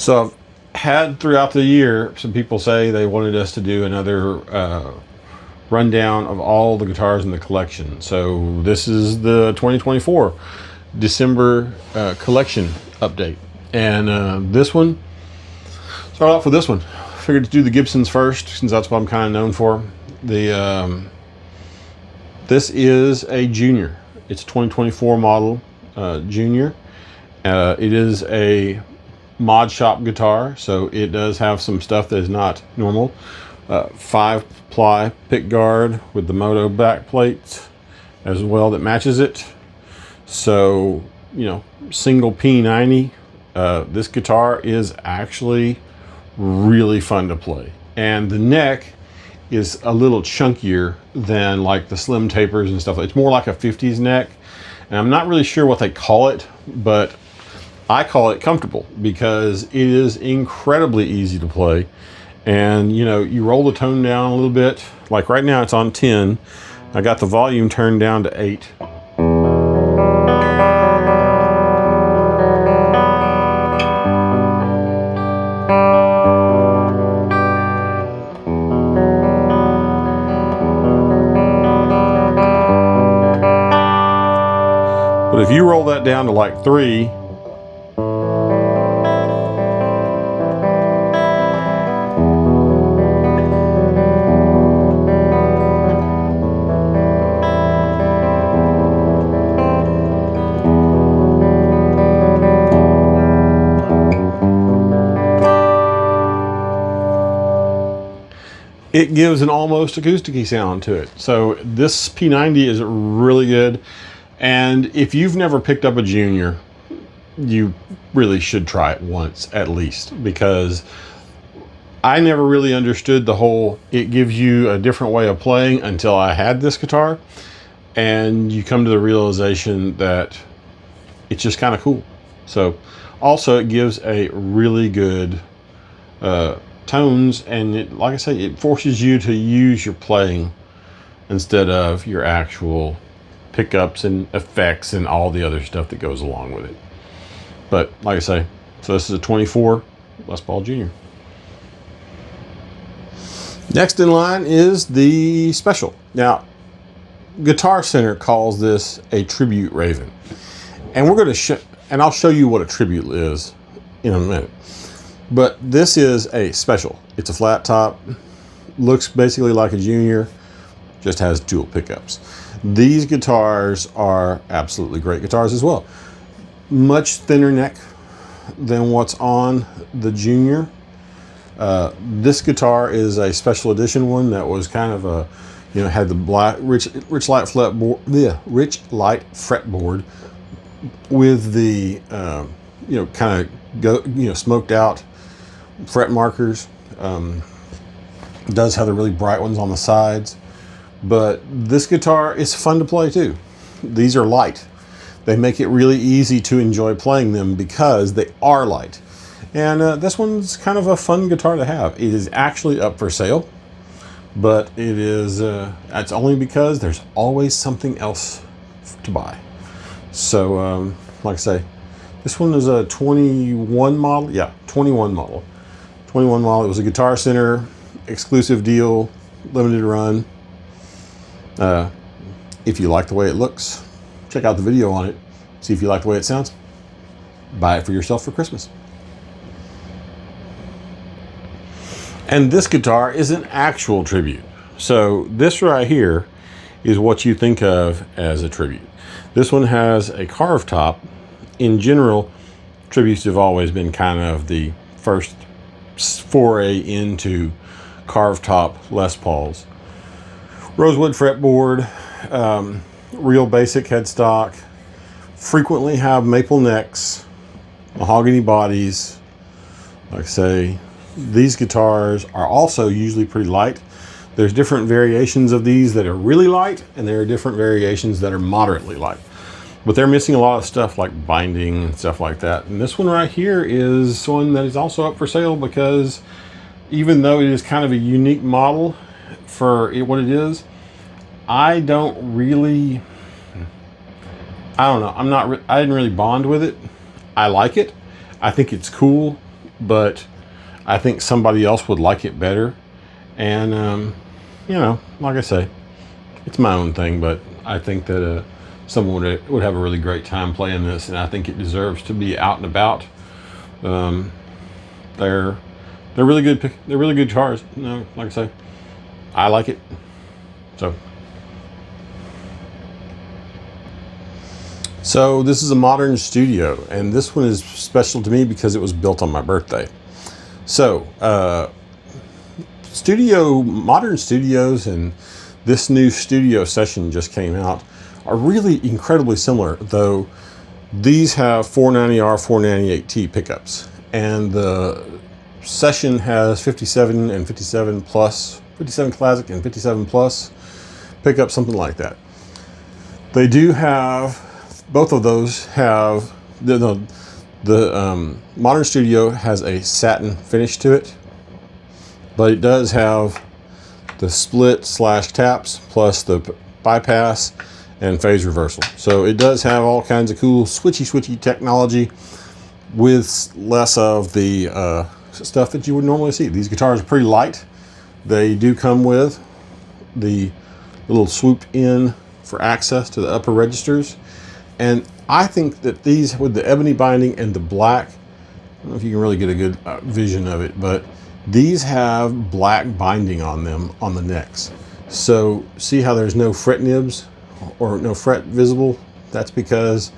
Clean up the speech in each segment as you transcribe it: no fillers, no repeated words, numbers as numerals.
So I've had throughout the year some people say they wanted us to do another rundown of all the guitars in the collection. So this is the 2024 December collection update. And this one, start off with this one. Figured to do the Gibsons first, since that's what I'm kind of known for. This is a Junior. It's a 2024 model Junior. It is a mod shop guitar, so it does have some stuff that is not normal. 5-ply pick guard with the Moto back plate as well that matches it. So, you know, single P90. This guitar is actually really fun to play, and the neck is a little chunkier than like the slim tapers and stuff. It's more like a 50s neck, and I'm not really sure what they call it, but I call it comfortable because it is incredibly easy to play. And you know, you roll the tone down a little bit. Like right now it's on 10. I got the volume turned down to 8. But if you roll that down to like 3, it gives an almost acoustic-y sound to it. So this P90 is really good. And if you've never picked up a Junior, you really should try it once at least, because I never really understood the whole it gives you a different way of playing until I had this guitar. And you come to the realization that it's just kind of cool. So also it gives a really good tones, and it, like I say, it forces you to use your playing instead of your actual pickups and effects and all the other stuff that goes along with it. But like I say, so this is a 24 Les Paul Junior. Next in line is the Special. Now, Guitar Center calls this a Tribute Raven, and we're going to and I'll show you what a tribute is in a minute. But this is a Special. It's a flat top, looks basically like a Junior, just has dual pickups. These guitars are absolutely great guitars as well. Much thinner neck than what's on the Junior. This guitar is a special edition one that was kind of a, you know, had the black rich light fretboard with the you know, kind of smoked out fret markers. It does have the really bright ones on the sides. But this guitar is fun to play too. These are light. They make it really easy to enjoy playing them because they are light. And this one's kind of a fun guitar to have. It is actually up for sale, but it is it's only because there's always something else to buy. So like I say, this one is a 21 model. Yeah, 21 model. 21 model. It was a Guitar Center exclusive deal, limited run. If you like the way it looks, check out the video on it. See if you like the way it sounds. Buy it for yourself for Christmas. And this guitar is an actual tribute. So this right here is what you think of as a tribute. This one has a carved top. In general, tributes have always been kind of the first foray into carved top Les Pauls. Rosewood fretboard, real basic headstock, frequently have maple necks, mahogany bodies. Like I say, these guitars are also usually pretty light. There's different variations of these that are really light, and there are different variations that are moderately light. But they're missing a lot of stuff like binding and stuff like that. And this one right here is one that is also up for sale because even though it is kind of a unique model for what it is, I don't know. I didn't really bond with it. I like it. I think it's cool, but I think somebody else would like it better. And, you know, like I say, it's my own thing, but I think that someone would have a really great time playing this, and I think it deserves to be out and about. They're really good. They're really good guitars. You know, like I say, I like it. So this is a modern studio, and this one is special to me because it was built on my birthday. So modern studios and this new studio session just came out are really incredibly similar, though these have 490R, 498T pickups, and the session has 57 and 57 plus, 57 classic and 57 plus pickups, something like that. They do have, both of those have, the modern studio has a satin finish to it, but it does have the split / taps plus the bypass and phase reversal. So it does have all kinds of cool switchy technology with less of the stuff that you would normally see. These guitars are pretty light. They do come with the little swoop in for access to the upper registers. And I think that these, with the ebony binding and the black, I don't know if you can really get a good vision of it, but these have black binding on them on the necks. So see how there's no fret nibs or no fret visible? That's because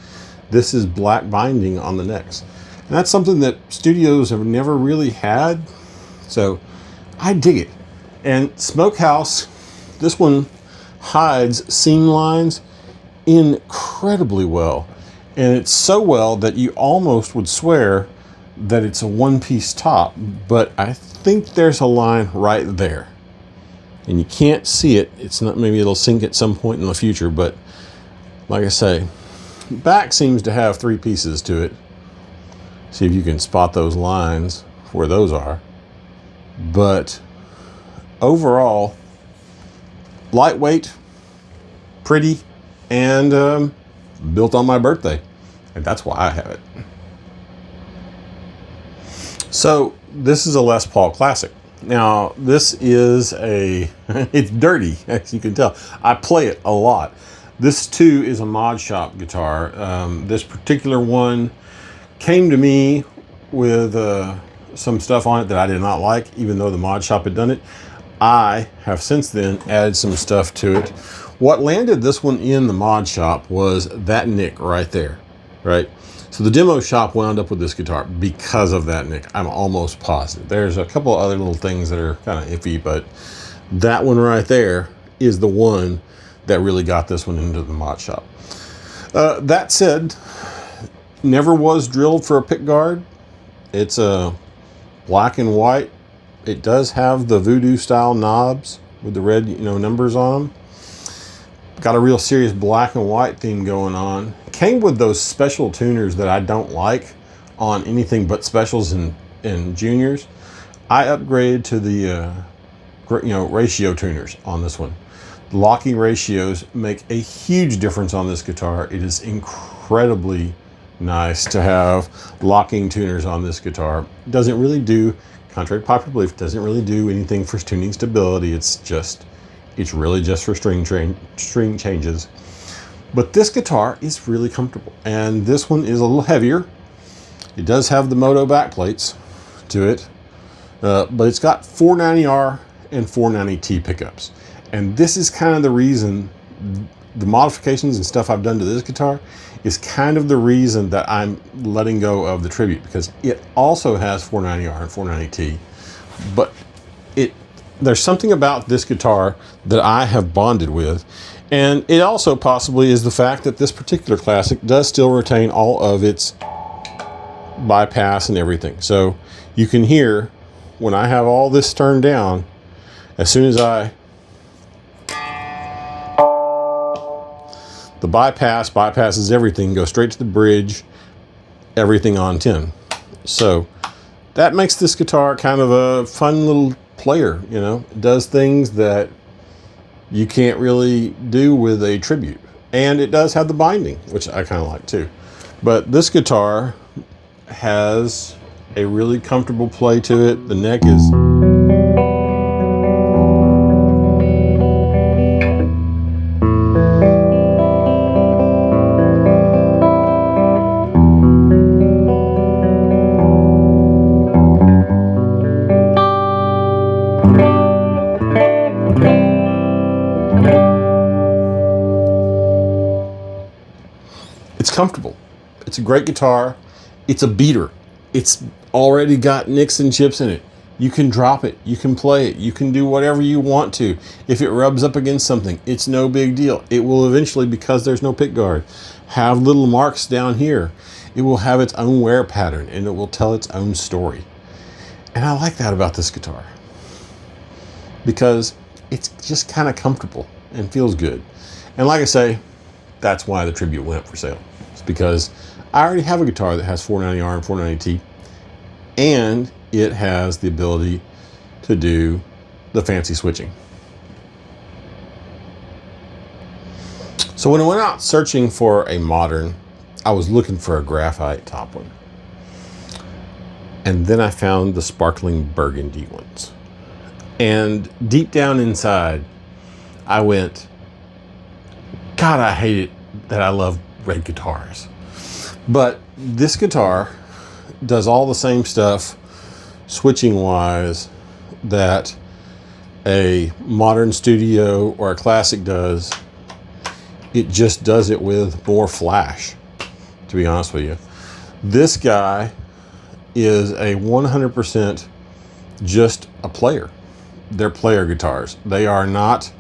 this is black binding on the necks. And that's something that studios have never really had. So I dig it. And Smokehouse, this one hides seam lines incredibly well. And it's so well that you almost would swear that it's a one-piece top, but I think there's a line right there. And you can't see it. It's not, maybe it'll sink at some point in the future, but like I say, back seems to have 3 pieces to it. See if you can spot those lines where those are. But overall, lightweight, pretty, and built on my birthday. And that's why I have it. So this is a Les Paul Classic. Now this is it's dirty, as you can tell. I play it a lot. This too is a mod shop guitar. This particular one came to me with some stuff on it that I did not like, even though the mod shop had done it. I have since then added some stuff to it. What landed this one in the mod shop was that nick right there, right? So the demo shop wound up with this guitar because of that nick. I'm almost positive. There's a couple of other little things that are kind of iffy, but that one right there is the one that really got this one into the mod shop. That said, never was drilled for a pick guard. It's a black and white. It does have the voodoo style knobs with the red, numbers on them. Got a real serious black and white theme going on. Came with those special tuners that I don't like on anything but specials and juniors. I upgraded to the ratio tuners on this one. The locking ratios make a huge difference on this guitar. It is incredibly nice to have locking tuners on this guitar. It doesn't really do, contrary to popular belief, doesn't really do anything for tuning stability. It's really just for string changes. But this guitar is really comfortable, and this one is a little heavier. It does have the Moto backplates to it, but it's got 490R and 490T pickups. And this is kind of the reason, the modifications and stuff I've done to this guitar is kind of the reason that I'm letting go of the Tribute, because it also has 490R and 490T, but there's something about this guitar that I have bonded with. And it also possibly is the fact that this particular Classic does still retain all of its bypass and everything. So you can hear when I have all this turned down, as soon as the bypass bypasses everything, goes straight to the bridge, everything on 10. So that makes this guitar kind of a fun little player, It does things that you can't really do with a Tribute. And it does have the binding, which I kind of like too. But this guitar has a really comfortable play to it. The neck is... It's comfortable. It's a great guitar. It's a beater. It's already got nicks and chips in it. You can drop it. You can play it. You can do whatever you want to. If it rubs up against something, it's no big deal. It will eventually, because there's no pick guard, have little marks down here. It will have its own wear pattern, and it will tell its own story. And I like that about this guitar, because it's just kind of comfortable and feels good. And like I say, that's why the Tribute went up for sale. It's because I already have a guitar that has 490R and 490T, and it has the ability to do the fancy switching. So when I went out searching for a modern, I was looking for a graphite top one. And then I found the sparkling burgundy ones. And deep down inside, I went, God, I hate it that I love red guitars. But this guitar does all the same stuff, switching wise, that a modern studio or a classic does. It just does it with more flash, to be honest with you. This guy is a 100% just a player. They're player guitars. They are not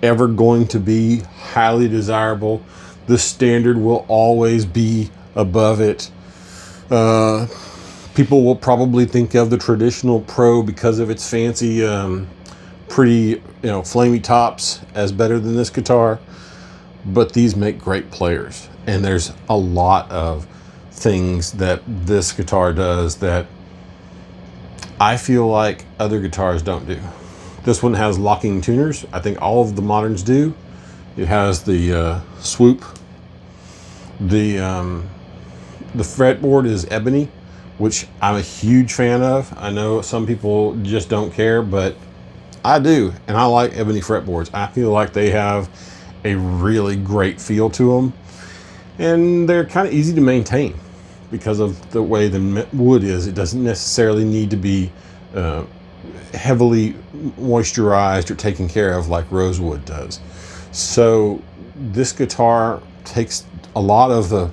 ever going to be highly desirable. The standard will always be above it. People will probably think of the traditional Pro because of its fancy, pretty, flamey tops as better than this guitar. But these make great players. And there's a lot of things that this guitar does that I feel like other guitars don't do. This one has locking tuners. I think all of the moderns do. It has the swoop. The fretboard is ebony, which I'm a huge fan of. I know some people just don't care, but I do, and I like ebony fretboards. I feel like they have a really great feel to them, and they're kind of easy to maintain because of the way the wood is. It doesn't necessarily need to be heavily moisturized or taken care of like rosewood does. So this guitar takes a lot of the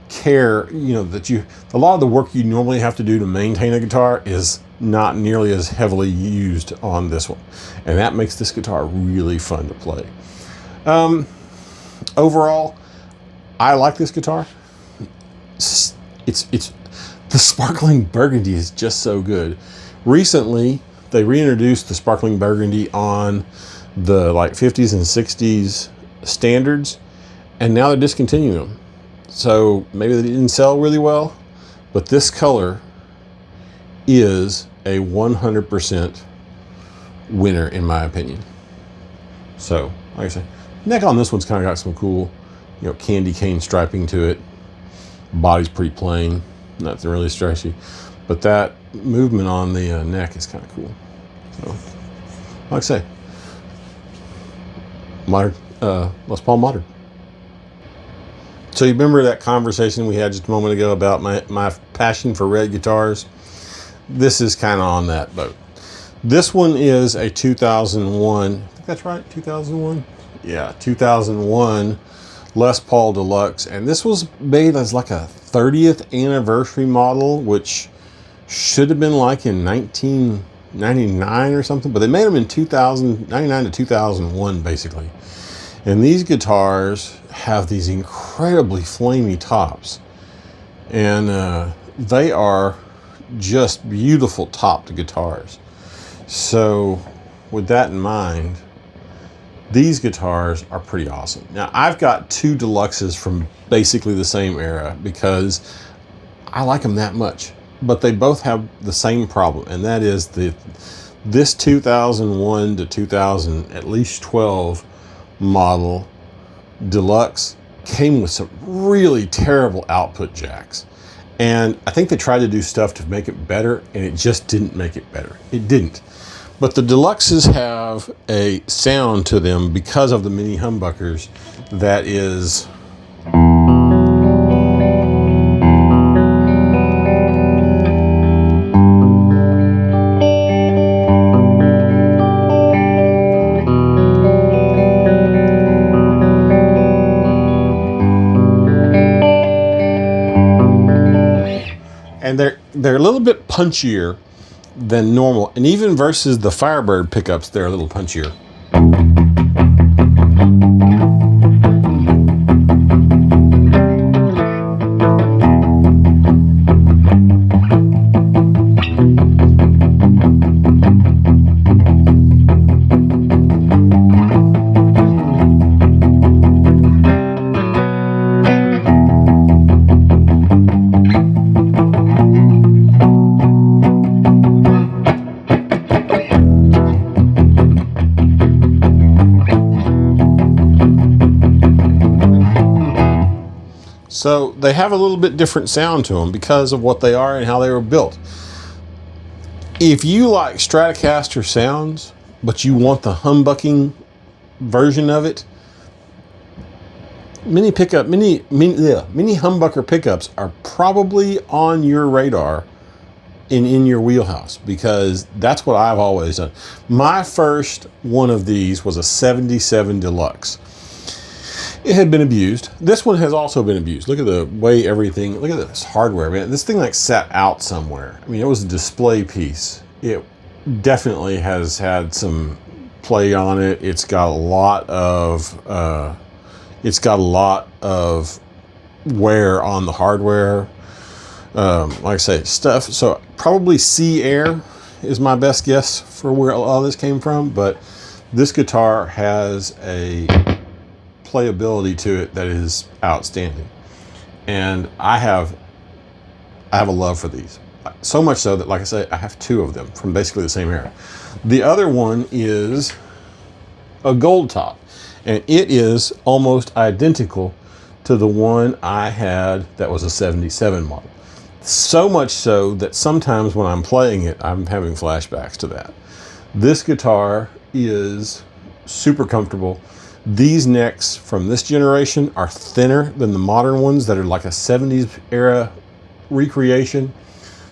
care, a lot of the work you normally have to do to maintain a guitar is not nearly as heavily used on this one. And that makes this guitar really fun to play. Overall, I like this guitar. It's the sparkling burgundy is just so good. Recently, they reintroduced the sparkling burgundy on the 50s and 60s standards, and now they're discontinuing them. So maybe they didn't sell really well, but this color is a 100% winner in my opinion. So, like I say, neck on this one's kind of got some cool, candy cane striping to it. Body's pretty plain, nothing really stretchy, but that movement on the neck is kind of cool. So, like I say, modern, Les Paul modern. So you remember that conversation we had just a moment ago about my passion for red guitars? This is kind of on that boat. This one is a 2001, I think that's right, 2001? Yeah, 2001 Les Paul Deluxe. And this was made as like a 30th anniversary model, which should have been like in 1999 or something. But they made them in 99 to 2001, basically. And these guitars have these incredibly flamey tops. And they are just beautiful topped guitars. So with that in mind, these guitars are pretty awesome. Now I've got two deluxes from basically the same era because I like them that much, but they both have the same problem, and that is this 2001 to 2000 at least 12 model deluxe came with some really terrible output jacks. And I think they tried to do stuff to make it better, and it just didn't make it better. It didn't. But the Deluxes have a sound to them because of the mini humbuckers that is... And they're a little bit punchier than normal. And even versus the Firebird pickups, they're a little punchier. So they have a little bit different sound to them because of what they are and how they were built. If you like Stratocaster sounds, but you want the humbucking version of it, mini humbucker pickups are probably on your radar in your wheelhouse, because that's what I've always done. My first one of these was a 77 Deluxe. It had been abused. This one has also been abused. Look at the way everything, look at this hardware, man. This thing like sat out somewhere. I mean, it was a display piece. It definitely has had some play on it. It's got a lot of wear on the hardware. Like I say, stuff. So probably sea air is my best guess for where all this came from. But this guitar has a playability to it that is outstanding, and I have a love for these, so much so that, like I say, I have two of them from basically the same era. The other one is a gold top, and it is almost identical to the one I had that was a 77 model, so much so that sometimes when I'm playing it, I'm having flashbacks to that. This guitar is super comfortable. These necks from this generation are thinner than the modern ones that are like a 70s era recreation.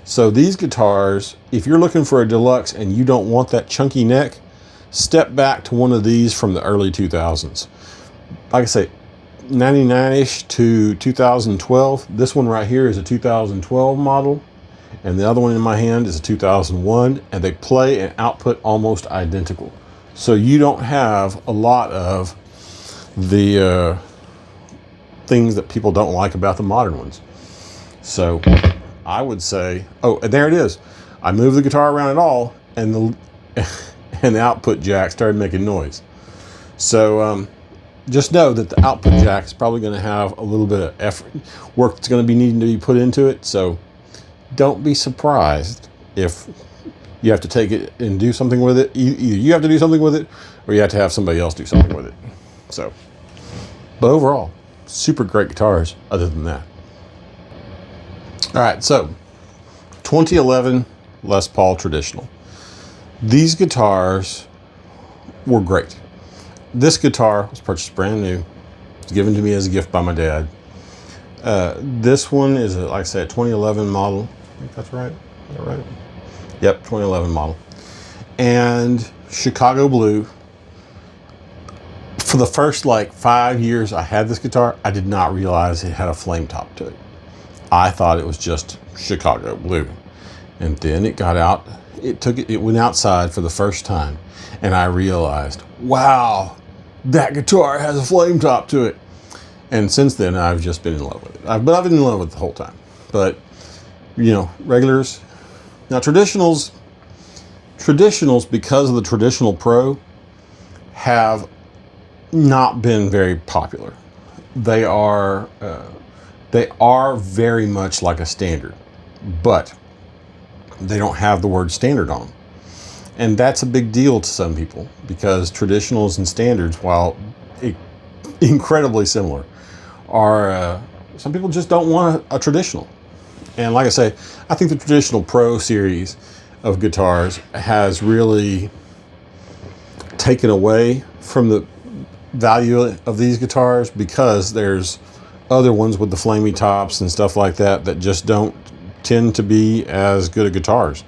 So these guitars, if you're looking for a Deluxe and you don't want that chunky neck, step back to one of these from the early 2000s. Like I say, 99-ish to 2012. This one right here is a 2012 model, and the other one in my hand is a 2001, and they play and output almost identical. So you don't have a lot of the things that people don't like about the modern ones. So I would say, oh, and there it is. I moved the guitar around at all, and the output jack started making noise. So just know that the output jack is probably going to have a little bit of effort, work that's going to be needing to be put into it. So don't be surprised if you have to take it and do something with it. Either you have to do something with it, or you have to have somebody else do something with it. So, but overall, super great guitars other than that. All right, so 2011 Les Paul Traditional. These guitars were great. This guitar was purchased brand new. It was given to me as a gift by my dad. This one is, like I said, 2011 model. I think that's right. Is that right? Yep, 2011 model. And Chicago blue. For the first like 5 years I had this guitar, I did not realize it had a flame top to it. I thought it was just Chicago blue. And then it got out, it went outside for the first time, and I realized, wow, that guitar has a flame top to it. And since then, I've just been in love with it. But I've been in love with it the whole time. But, you know, regulars. Now, traditionals, because of the Traditional Pro, have not been very popular. They are very much like a standard, but they don't have the word standard on them. And that's a big deal to some people, because traditionals and standards, while incredibly similar, are some people just don't want a traditional. And like I say, I think the traditional Pro series of guitars has really taken away from the value of these guitars, because there's other ones with the flamey tops and stuff like that that just don't tend to be as good at guitars.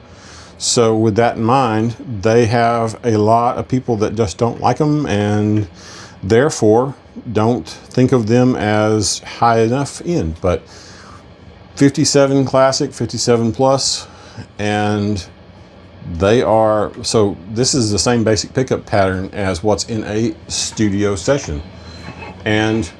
So with that in mind, they have a lot of people that just don't like them, and therefore don't think of them as high enough end. But 57 Classic, 57 Plus, and they are, so this is the same basic pickup pattern as what's in a studio session. And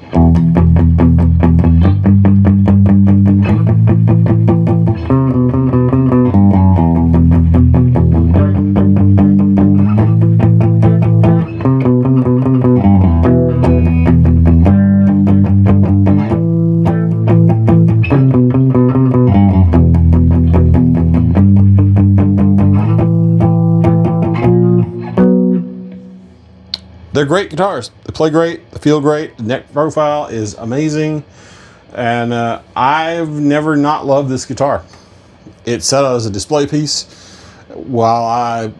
they're great guitars. They play great. They feel great. The neck profile is amazing. And I've never not loved this guitar. It set out as a display piece while I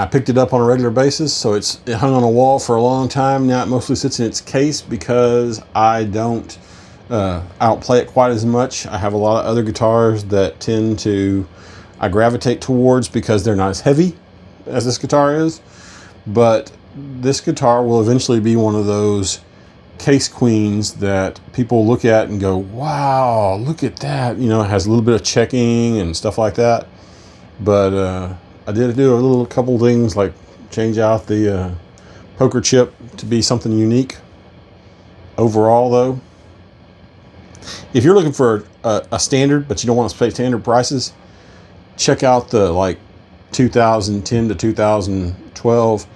picked it up on a regular basis. So it hung on a wall for a long time. Now it mostly sits in its case because I don't play it quite as much. I have a lot of other guitars that I gravitate towards because they're not as heavy as this guitar is. But this guitar will eventually be one of those case queens that people look at and go, wow, look at that. You know, it has a little bit of checking and stuff like that. But I did do a couple things like change out the poker chip to be something unique. Overall, though, if you're looking for a standard, but you don't want to pay standard prices, check out the like 2010 to 2012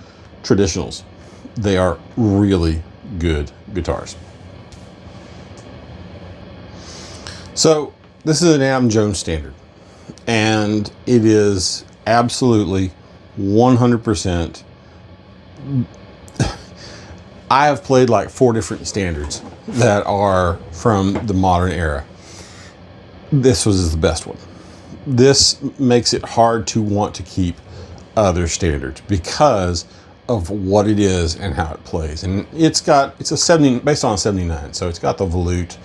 traditionals. They are really good guitars. So this is an Adam Jones standard, and it is absolutely 100%. I have played like 4 different standards that are from the modern era. This was the best one. This makes it hard to want to keep other standards because of what it is and how it plays. And it's a 70, based on a 79, so it's got the volute,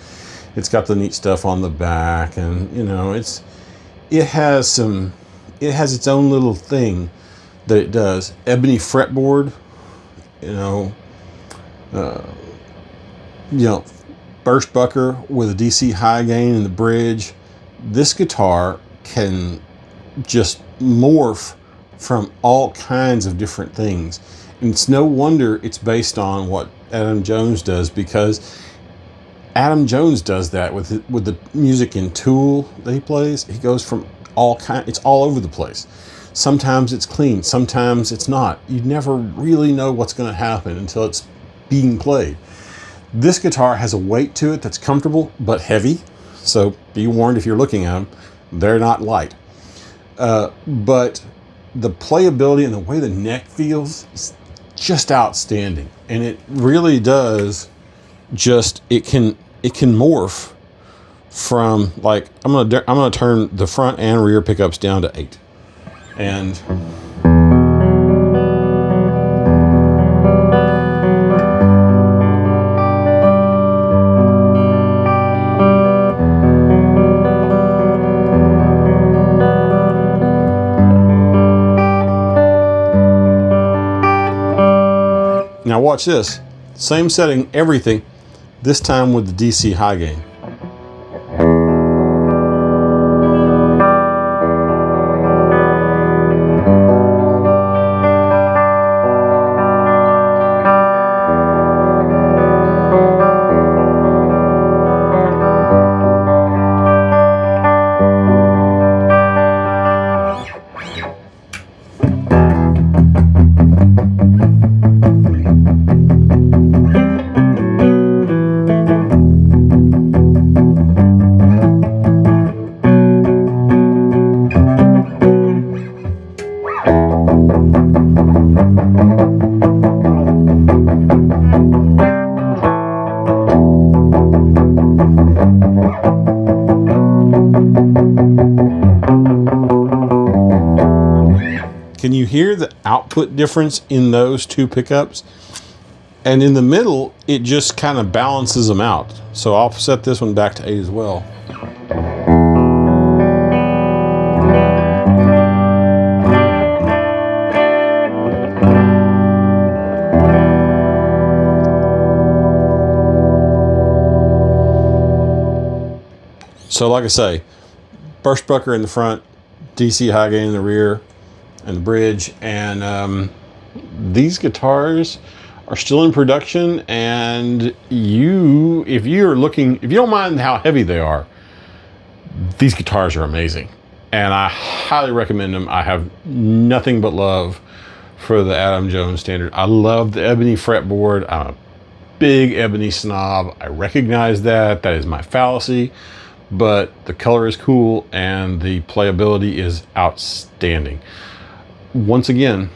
it's got the neat stuff on the back, and you know, it has its own little thing that it does. Ebony fretboard, burst bucker with a DC high gain in the bridge. This guitar can just morph from all kinds of different things. And it's no wonder it's based on what Adam Jones does, because Adam Jones does that with the music in Tool that he plays. He goes from it's all over the place. Sometimes it's clean, sometimes it's not. You never really know what's going to happen until it's being played. This guitar has a weight to it that's comfortable but heavy, so be warned if you're looking at them, they're not light. But the playability and the way the neck feels is just outstanding, and it really does. It can morph from, like, I'm gonna turn the front and rear pickups down to 8, and now watch this. Same setting, everything, this time with the DC high gain. hear the output difference in those two pickups. And in the middle, it just kind of balances them out. So I'll set this one back to 8 as well. So like I say, burst bucker in the front, DC high gain in the rear, and the bridge. And these guitars are still in production. And if you don't mind how heavy they are, these guitars are amazing. And I highly recommend them. I have nothing but love for the Adam Jones Standard. I love the ebony fretboard. I'm a big ebony snob. I recognize that. That is my fallacy. But the color is cool and the playability is outstanding. Once again,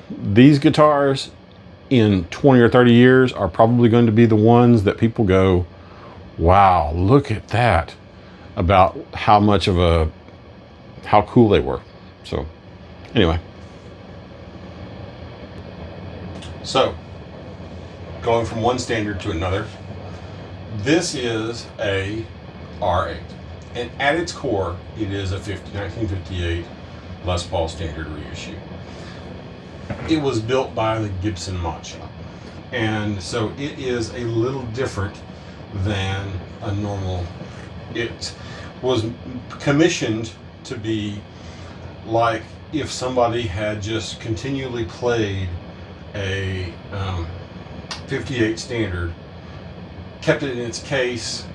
these guitars in 20 or 30 years are probably going to be the ones that people go, wow, look at that, about how cool they were. So anyway. So going from one standard to another, this is a R8, and at its core, it is a 1958 Les Paul Standard reissue. It was built by the Gibson mod shop, and so it is a little different than a normal. It was commissioned to be like if somebody had just continually played a 58 Standard, kept it in its case,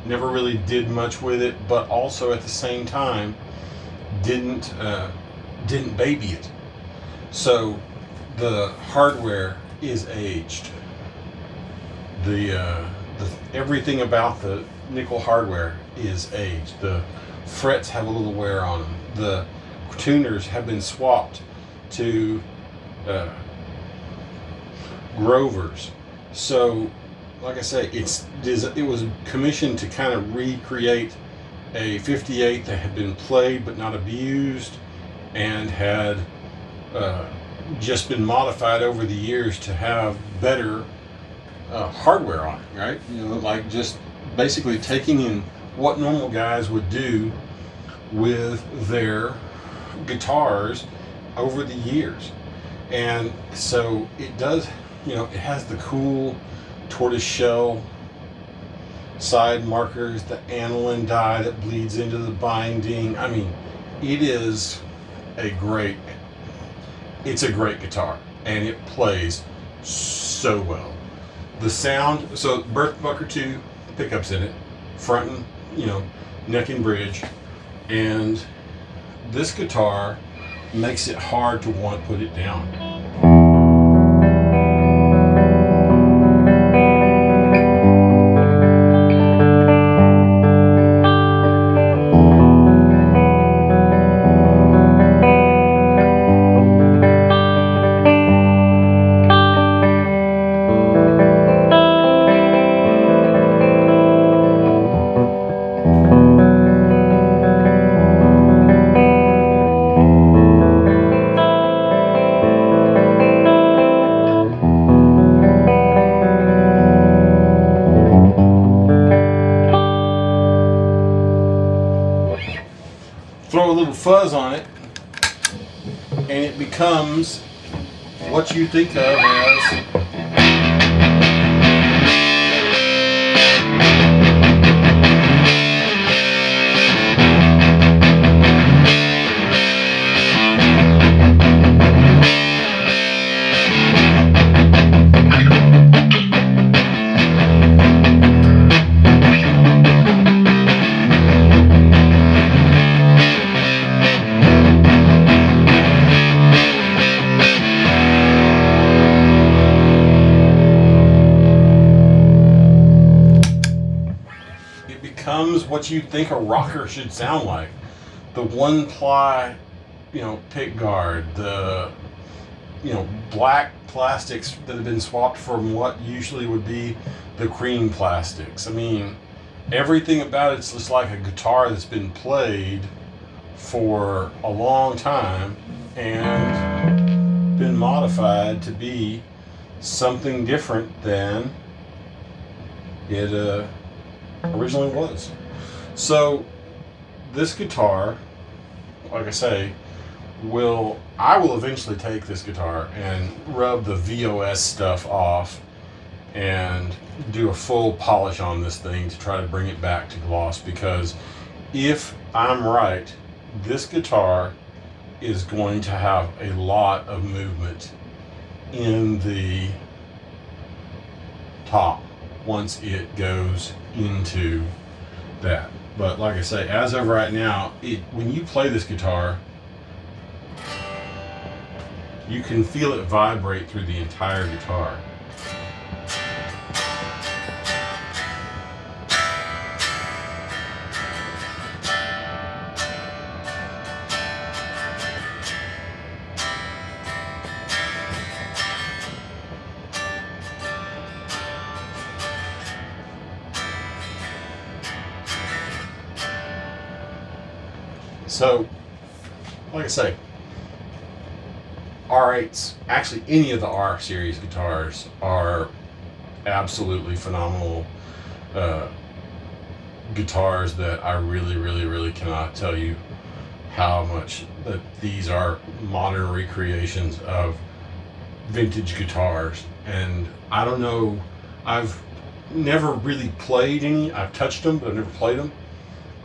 never really did much with it, but also at the same time didn't baby it. So the hardware is aged. The everything about the nickel hardware is aged. The frets have a little wear on them. The tuners have been swapped to Grovers. So like I say, it was commissioned to kind of recreate a 58 that had been played but not abused, and had just been modified over the years to have better hardware on it, right? You know, like just basically taking in what normal guys would do with their guitars over the years. And so it does, it has the cool tortoise shell side markers, the aniline dye that bleeds into the binding. I mean, it's a great guitar, and it plays so well. The sound, so Burst Bucker 2 pickups in it, front and, neck and bridge, and this guitar makes it hard to want to put it down. Throw a little fuzz on it, and it becomes what you think of as what you think a rocker should sound like. The one ply, pick guard, the, black plastics that have been swapped from what usually would be the cream plastics. I mean, everything about it's just like a guitar that's been played for a long time and been modified to be something different than it originally was. So this guitar, like I say, I will eventually take this guitar and rub the VOS stuff off and do a full polish on this thing to try to bring it back to gloss, because if I'm right, this guitar is going to have a lot of movement in the top once it goes into that. But like I say, as of right now, when you play this guitar, you can feel it vibrate through the entire guitar. So, like I say, R8s, actually any of the R series guitars are absolutely phenomenal guitars that I really cannot tell you how much that these are modern recreations of vintage guitars. And I don't know, I've never really played any. I've touched them, but I've never played them.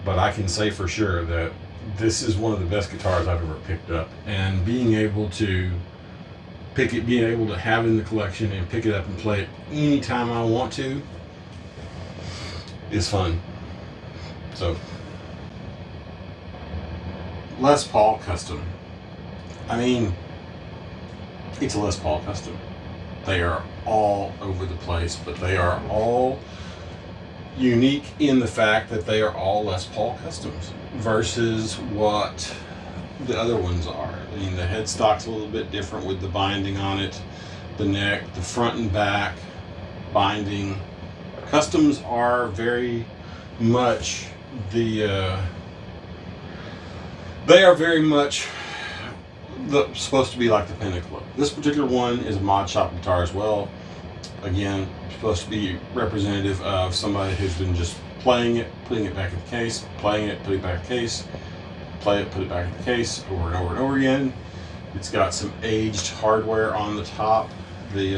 But I can say for sure that this is one of the best guitars I've ever picked up, and being able to being able to have it in the collection and pick it up and play it anytime I want to is fun. So, Les Paul Custom. I mean, it's a Les Paul Custom. They are all over the place, but they are all unique in the fact that they are all Les Paul Customs versus what the other ones are. I mean, the headstock's a little bit different with the binding on it, the neck, the front and back binding. Customs are very much they are very much supposed to be like the pinnacle. This particular one is a mod shop guitar as well. Again, supposed to be representative of somebody who's been just playing it, putting it back in the case, playing it, putting it back in the case, play it, put it back in the case over and over and over again. It's got some aged hardware on the top. The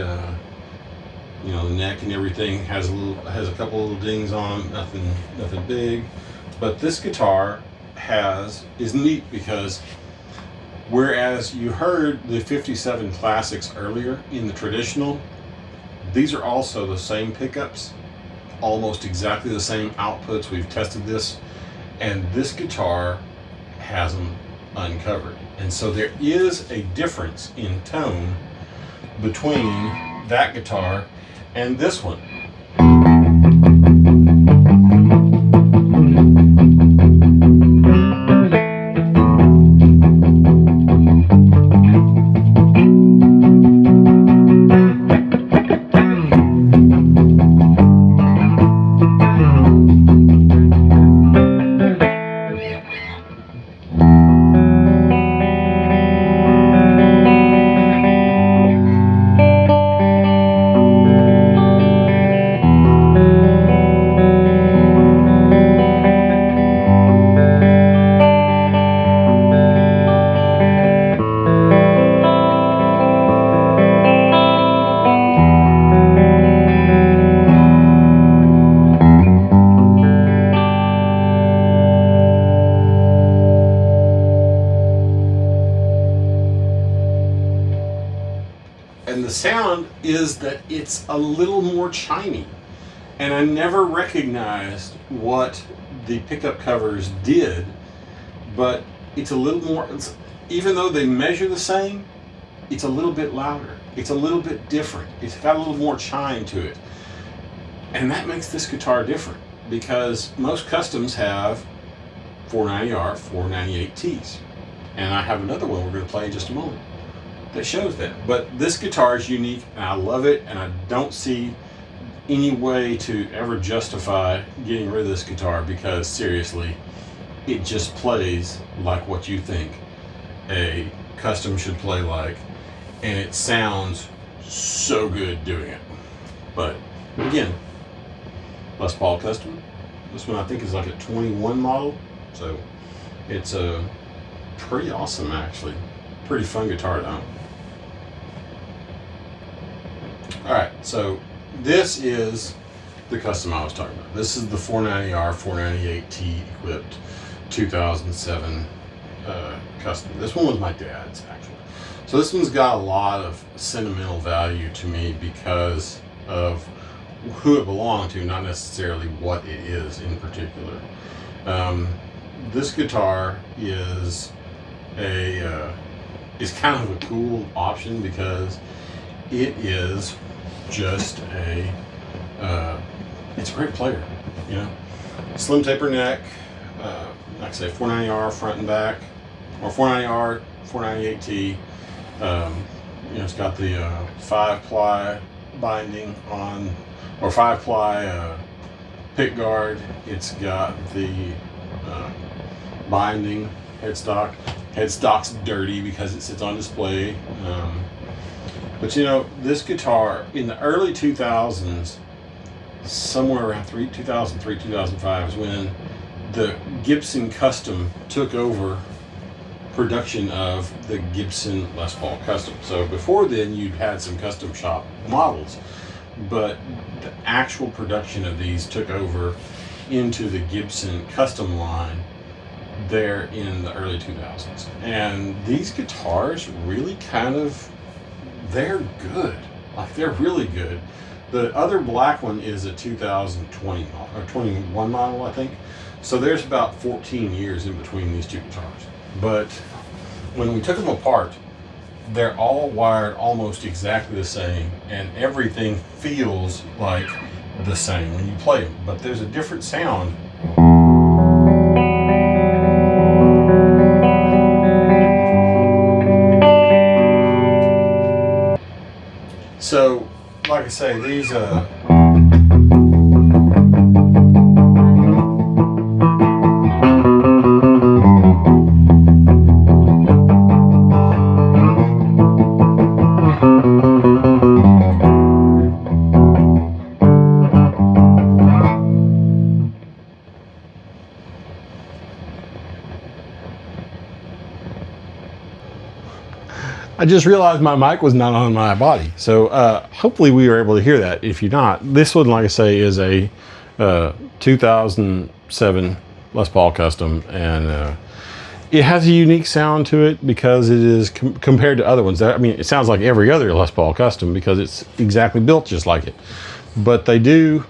the neck and everything has a couple little dings on them, nothing big. But this guitar is neat because whereas you heard the 57 Classics earlier in the traditional, these are also the same pickups, almost exactly the same outputs. We've tested this, and this guitar has them uncovered. And so there is a difference in tone between that guitar and this one. And the sound is that it's a little more chimey. And I never recognized what the pickup covers did, but it's a little more, even though they measure the same, it's a little bit louder. It's a little bit different. It's got a little more chime to it. And that makes this guitar different because most customs have 490R, 498Ts. And I have another one we're going to play in just a moment that shows that. But this guitar is unique and I love it, and I don't see any way to ever justify getting rid of this guitar because seriously, it just plays like what you think a custom should play like, and it sounds so good doing it. But again, Les Paul Custom. This one I think is like a 21 model, so it's a pretty awesome, actually. Pretty fun guitar to own. Alright, so this is the custom I was talking about. This is the 490R 498T equipped 2007 custom. This one was my dad's, actually. So this one's got a lot of sentimental value to me because of who it belonged to, not necessarily what it is in particular. This guitar is kind of a cool option because it is just it's a great player, you know. Slim taper neck, like I say, 490R front and back, or 490R, 498T. It's got the 5-ply binding on, or 5-ply pick guard. It's got the binding headstock. Headstock's dirty because it sits on display. But this guitar in the early 2000s, somewhere around 2003, 2005 is when the Gibson Custom took over production of the Gibson Les Paul Custom. So before then you'd had some custom shop models, but the actual production of these took over into the Gibson Custom line there in the early 2000s. And these guitars really they're good. Like, they're really good. The other black one is a 2020 or 21 model, I think. So there's about 14 years in between these two guitars. But when we took them apart, they're all wired almost exactly the same, and everything feels like the same when you play them. But there's a different sound. So, like I say, these I just realized my mic was not on my body. So hopefully we were able to hear that. If you're not, this one, like I say, is a 2007 Les Paul Custom. And it has a unique sound to it because it is compared to other ones. I mean, it sounds like every other Les Paul Custom because it's exactly built just like it. But they do...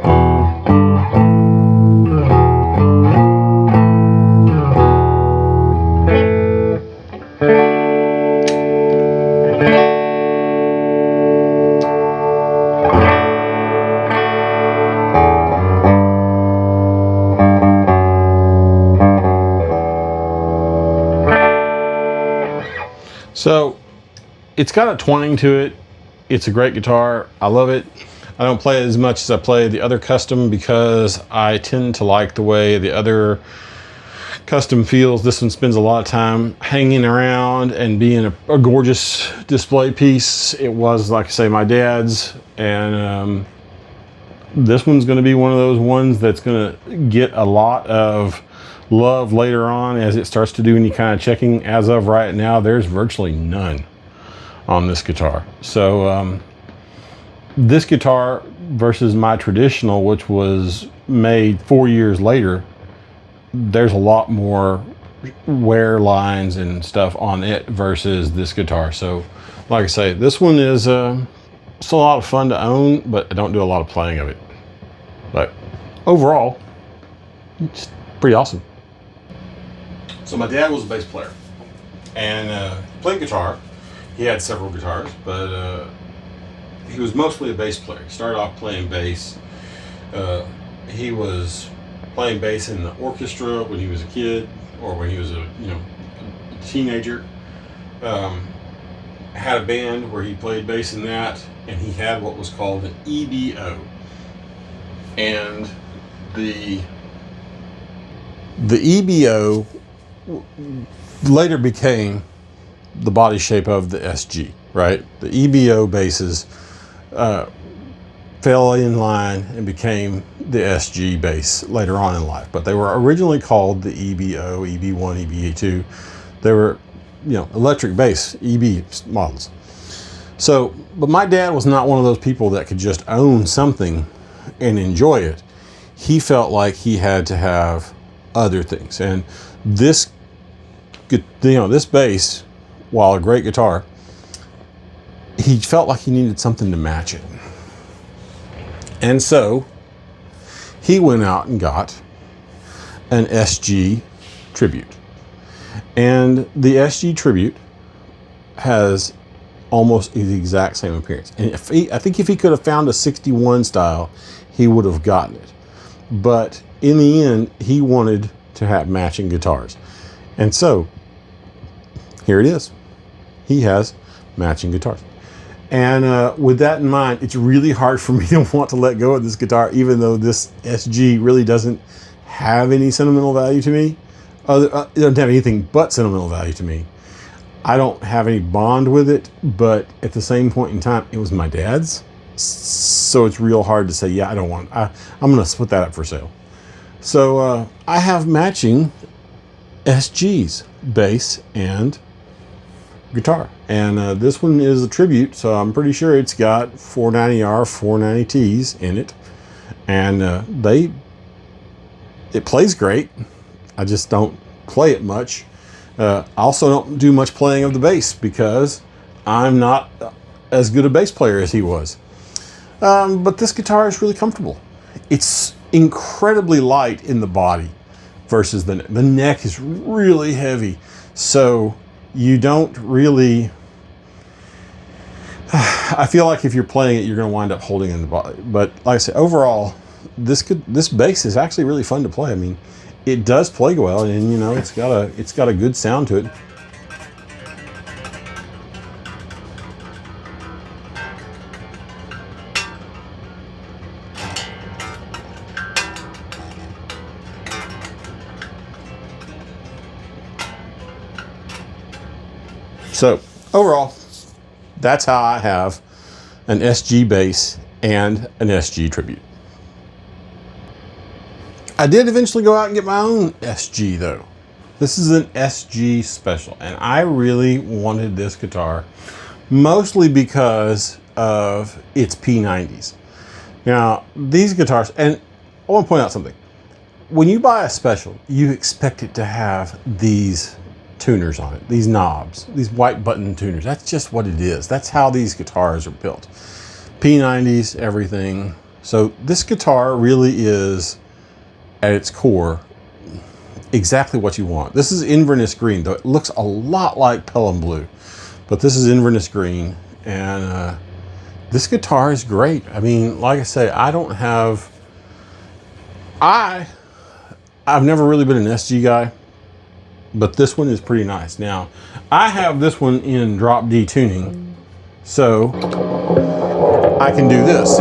So it's got a twang to it. It's a great guitar. I love it. I don't play it as much as I play the other custom because I tend to like the way the other custom feels. This one spends a lot of time hanging around and being a gorgeous display piece. It was, like I say, my dad's, and this one's going to be one of those ones that's going to get a lot of love later on as it starts to do any kind of checking. As of right now, there's virtually none on this guitar. So this guitar versus my traditional, which was made 4 years later, there's a lot more wear lines and stuff on it versus this guitar. So like I say, this one is it's a lot of fun to own, but I don't do a lot of playing of it. But overall, it's pretty awesome. So my dad was a bass player and played guitar. He had several guitars, but he was mostly a bass player. He started off playing bass. He was playing bass in the orchestra when he was a kid, or when he was a teenager. Had a band where he played bass in that, and he had what was called an EBO. And the EBO later became the body shape of the SG, right? The EBO basses fell in line and became the SG bass later on in life, but they were originally called the EBO, EB1, EB2. They were, electric bass EB models. So, but my dad was not one of those people that could just own something and enjoy it. He felt like he had to have other things, and this bass, while a great guitar, he felt like he needed something to match it. And so he went out and got an SG Tribute. And the SG Tribute has almost the exact same appearance. And I think if he could have found a 61 style, he would have gotten it. But in the end, he wanted to have matching guitars. And so here it is. He has matching guitars. And with that in mind, it's really hard for me to want to let go of this guitar, even though this SG really doesn't have any sentimental value to me. It doesn't have anything but sentimental value to me. I don't have any bond with it, but at the same point in time, it was my dad's. So it's real hard to say, yeah, I don't want it. I'm going to put that up for sale. So I have matching SGs, bass and guitar. And this one is a Tribute, so I'm pretty sure it's got 490R, 490Ts in it. And it plays great. I just don't play it much. I also don't do much playing of the bass because I'm not as good a bass player as he was. But this guitar is really comfortable. It's incredibly light in the body versus the neck. The neck is really heavy, so you don't really... I feel like if you're playing it, you're going to wind up holding it in the body. But like I said, overall, this bass is actually really fun to play. I mean, it does play well, and it's got a good sound to it. So overall, that's how I have an SG bass and an SG Tribute. I did eventually go out and get my own SG though. This is an SG Special, and I really wanted this guitar mostly because of its P90s. Now, these guitars, and I want to point out something. When you buy a Special, you expect it to have these tuners on it, these knobs, these white button tuners. That's just what it is. That's how these guitars are built. P90s, everything. So this guitar really is, at its core, exactly what you want. This is Inverness green, though it looks a lot like Pelham blue, but this is Inverness green, and this guitar is great. I mean, like I say, I've never really been an SG guy, but this one is pretty nice. Now, I have this one in drop D tuning, so I can do this.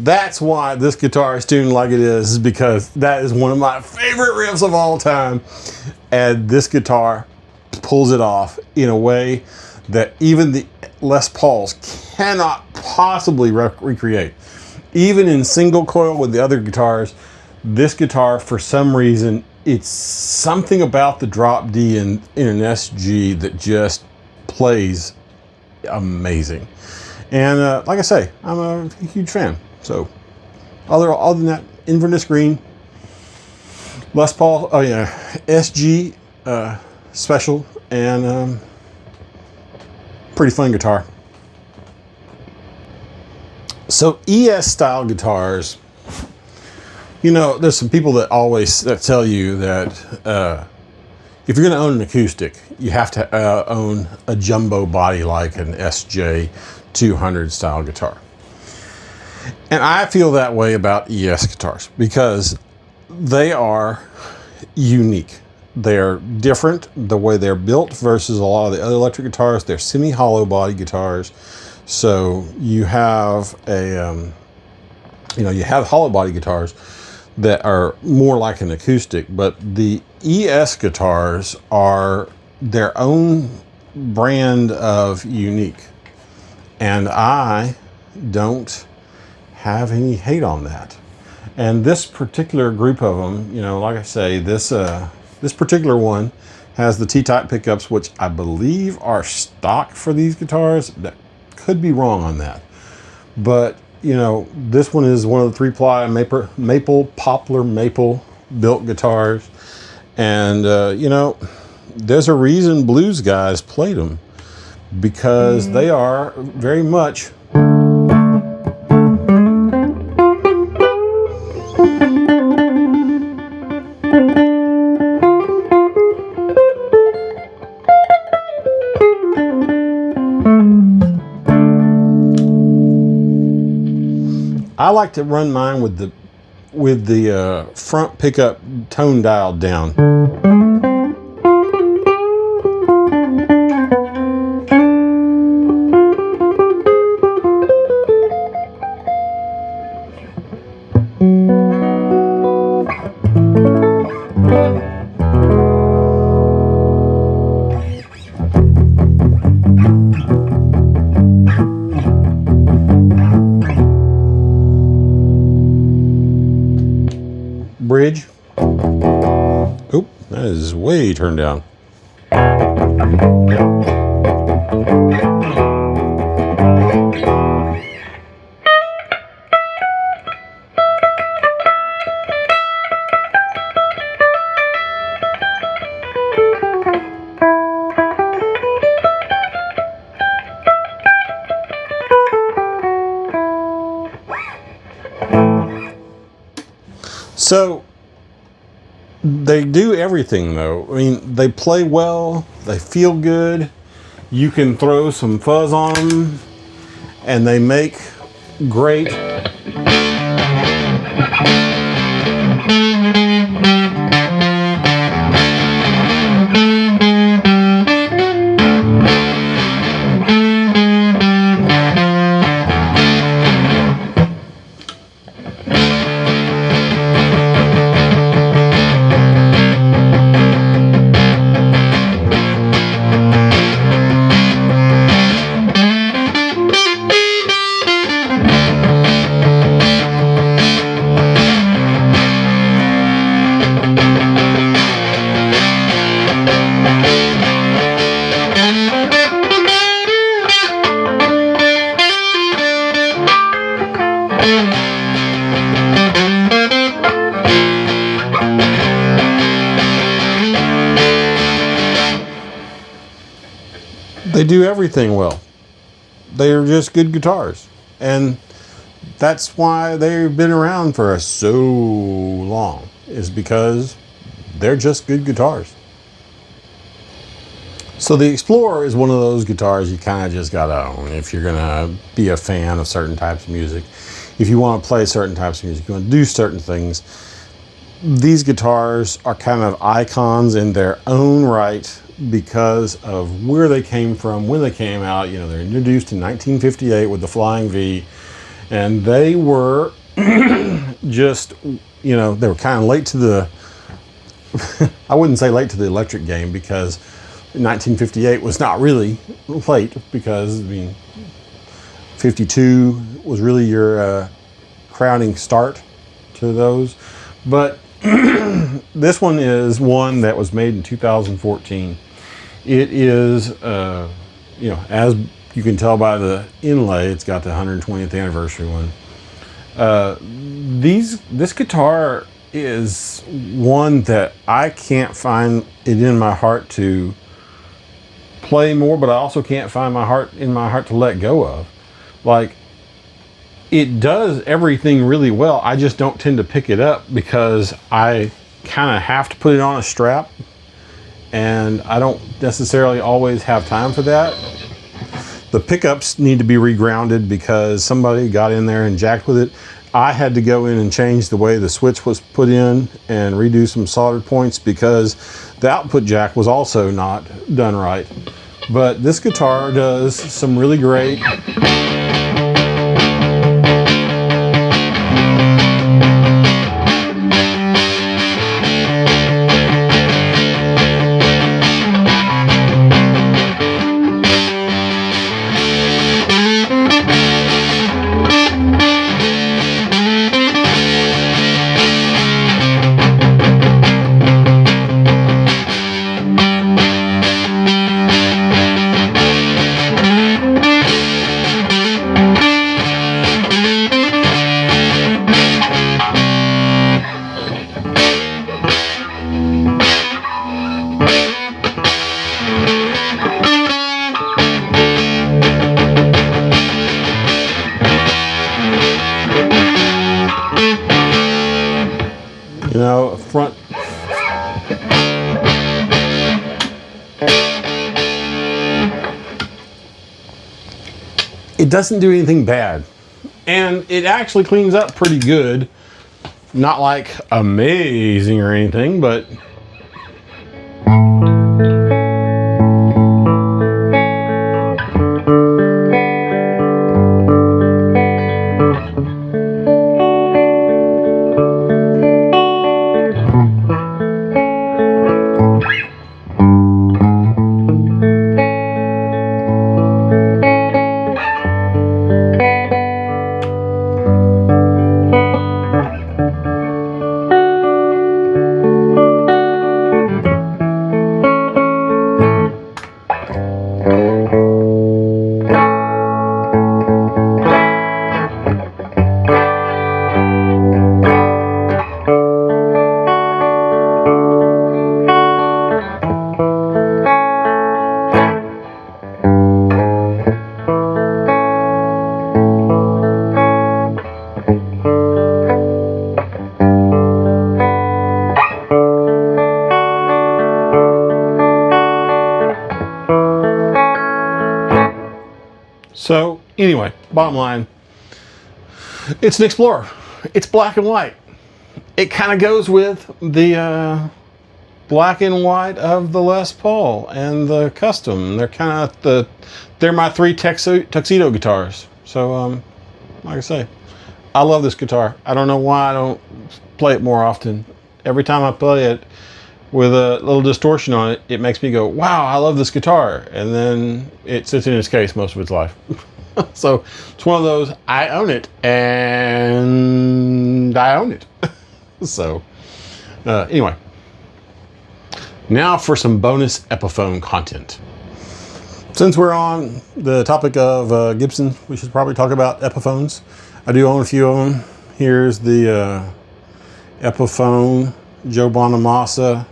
That's why this guitar is tuned like it is because that is one of my favorite riffs of all time. And this guitar pulls it off in a way that even the Les Pauls cannot possibly recreate. Even in single coil with the other guitars, this guitar, for some reason, it's something about the drop D in an SG that just plays amazing. And like I say, I'm a huge fan. So other than that, Inverness Green, Les Paul, oh yeah, SG Special, and pretty fun guitar. So ES style guitars, you know, there's some people that tell you that if you're going to own an acoustic, you have to own a jumbo body like an SJ 200 style guitar. And I feel that way about ES guitars because they are unique. They're different the way they're built versus a lot of the other electric guitars. They're semi-hollow body guitars. So you have you have hollow body guitars that are more like an acoustic, but the ES guitars are their own brand of unique. And I don't have any hate on that. And this particular group of them, you know, like I say, this particular one has the T-type pickups, which I believe are stock for these guitars. That could be wrong on that. But, you know, this one is one of the 3-ply poplar maple built guitars. And, you know, there's a reason blues guys played them, because they are very much I like to run mine with the front pickup tone dialed down. Bridge. Oop, that is way turned down. So they do everything though. I mean, they play well, they feel good, you can throw some fuzz on them, and they make great they do everything well. They are just good guitars. And that's why they've been around for so long, is because they're just good guitars. So the Explorer is one of those guitars you kind of just gotta own if you're gonna be a fan of certain types of music. If you want to play certain types of music, you want to do certain things. These guitars are kind of icons in their own right because of where they came from, when they came out. You know, they're introduced in 1958 with the Flying V, and they were just, you know, they were kind of late to the, I wouldn't say late to the electric game, because 1958 was not really late, because, I mean, 52 was really your crowning start to those. But this one is one that was made in 2014. It is you know, as you can tell by the inlay, it's got the 120th anniversary one. This guitar is one that I can't find it in my heart to play more, but I also can't find in my heart to let go of. Like, it does everything really well. I just don't tend to pick it up because I kind of have to put it on a strap, and I don't necessarily always have time for that. The pickups need to be regrounded because somebody got in there and jacked with it. I had to go in and change the way the switch was put in and redo some soldered points because the output jack was also not done right. But this guitar does some really great front. It doesn't do anything bad, and it actually cleans up pretty good. Not like amazing or anything, but so anyway, bottom line, it's an Explorer. It's black and white. It kind of goes with the black and white of the Les Paul and the Custom. They're kind of they're my three tuxedo guitars. So like I say, I love this guitar. I don't know why I don't play it more often. Every time I play it with a little distortion on it, it makes me go, wow, I love this guitar. And then it sits in its case most of its life. So it's one of those, I own it, and I own it. So anyway, now for some bonus Epiphone content. Since we're on the topic of Gibson, we should probably talk about Epiphones. I do own a few of them. Here's the Epiphone Joe Bonamassa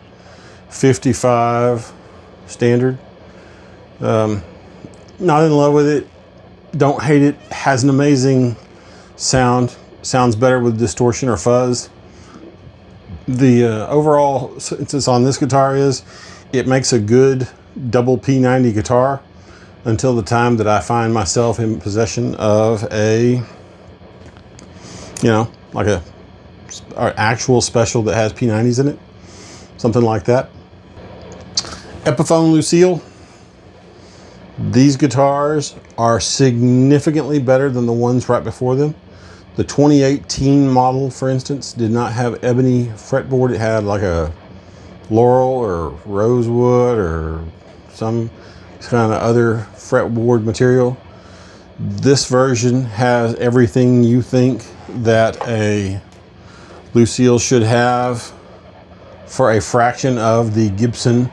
55 standard. Not in love with it. Don't hate it. Has an amazing sound. Sounds better with distortion or fuzz. The overall sense on this guitar is it makes a good double P90 guitar until the time that I find myself in possession of a, you know, like a actual special that has P90s in it. Something like that. Epiphone Lucille. These guitars are significantly better than the ones right before them. The 2018 model, for instance, did not have ebony fretboard. It had like a laurel or rosewood or some kind of other fretboard material. This version has everything you think that a Lucille should have for a fraction of the Gibson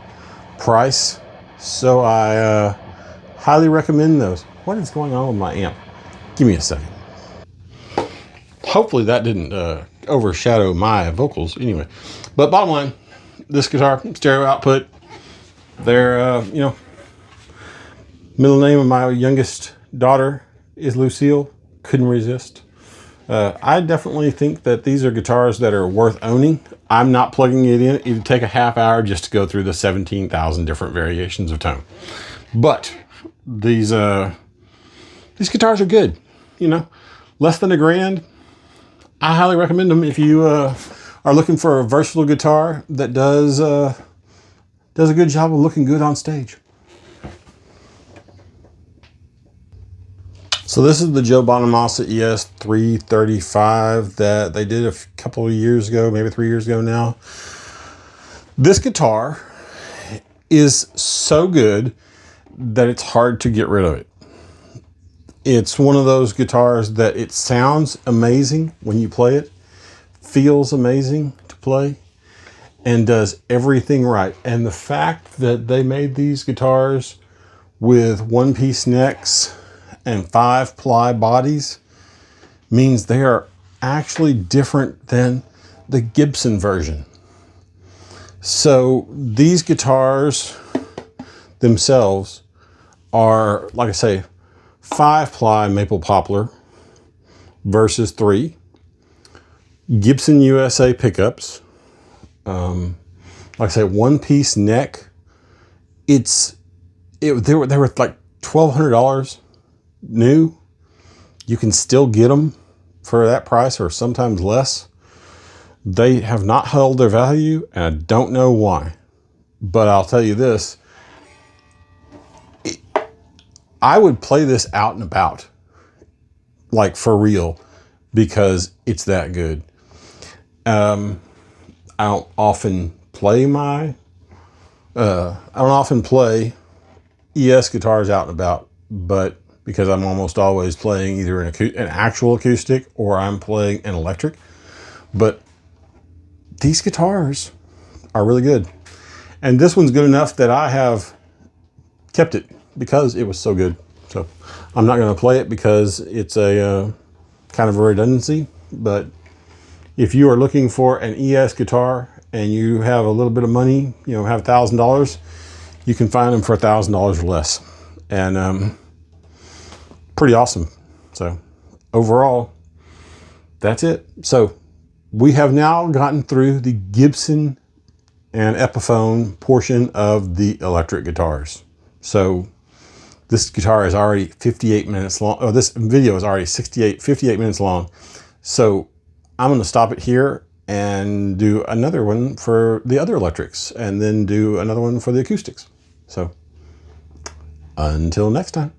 price. So I Highly recommend those. What is going on with my amp? Give me a second. Hopefully that didn't overshadow my vocals anyway. But bottom line, this guitar, stereo output. Their, middle name of my youngest daughter is Lucille. Couldn't resist. I definitely think that these are guitars that are worth owning. I'm not plugging it in. It'd take a half hour just to go through the 17,000 different variations of tone. But these guitars are good. Less than $1,000. I highly recommend them if you are looking for a versatile guitar that does a good job of looking good on stage. So this is the Joe Bonamassa ES 335 that they did a couple of years ago, maybe 3 years ago now. This guitar is so good that it's hard to get rid of it. It's one of those guitars that it sounds amazing when you play it, feels amazing to play, and does everything right. And the fact that they made these guitars with one-piece necks and 5-ply bodies means they are actually different than the Gibson version. So these guitars themselves are, like I say, 5-ply maple poplar versus 3. Gibson USA pickups. Like I say, one-piece neck. They were like $1,200 new. You can still get them for that price or sometimes less. They have not held their value, and I don't know why. But I'll tell you this. I would play this out and about, like for real, because it's that good. I don't often play ES guitars out and about, but because I'm almost always playing either an actual acoustic or I'm playing an electric. But these guitars are really good. And this one's good enough that I have kept it because it was so good. So I'm not going to play it because it's a kind of a redundancy. But if you are looking for an ES guitar and you have a little bit of money, have $1,000, you can find them for $1,000 or less. And pretty awesome. So overall, that's it. So we have now gotten through the Gibson and Epiphone portion of the electric guitars. So this guitar is already 58 minutes long. Oh, this video is already 58 minutes long. So I'm going to stop it here and do another one for the other electrics and then do another one for the acoustics. So until next time.